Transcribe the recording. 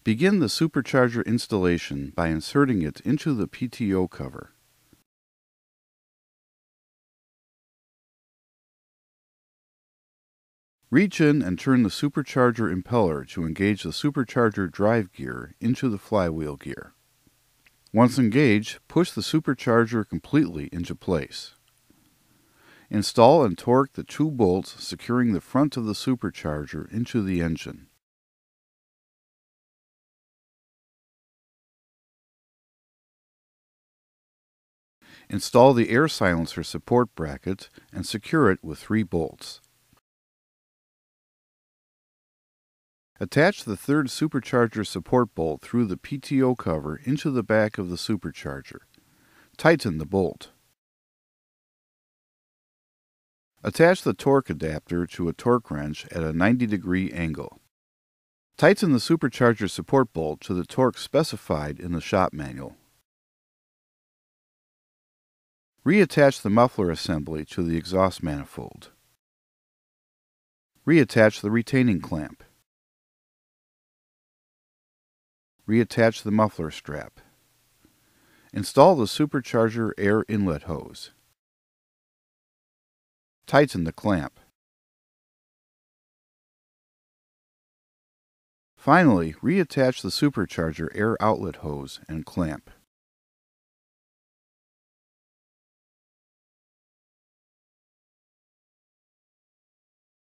Begin the supercharger installation by inserting it into the PTO cover. Reach in and turn the supercharger impeller to engage the supercharger drive gear into the flywheel gear. Once engaged, push the supercharger completely into place. Install and torque the 2 bolts securing the front of the supercharger into the engine. Install the air silencer support bracket and secure it with 3 bolts. Attach the 3rd supercharger support bolt through the PTO cover into the back of the supercharger. Tighten the bolt. Attach the torque adapter to a torque wrench at a 90-degree angle. Tighten the supercharger support bolt to the torque specified in the shop manual. Reattach the muffler assembly to the exhaust manifold. Reattach the retaining clamp. Reattach the muffler strap. Install the supercharger air inlet hose. Tighten the clamp. Finally, reattach the supercharger air outlet hose and clamp.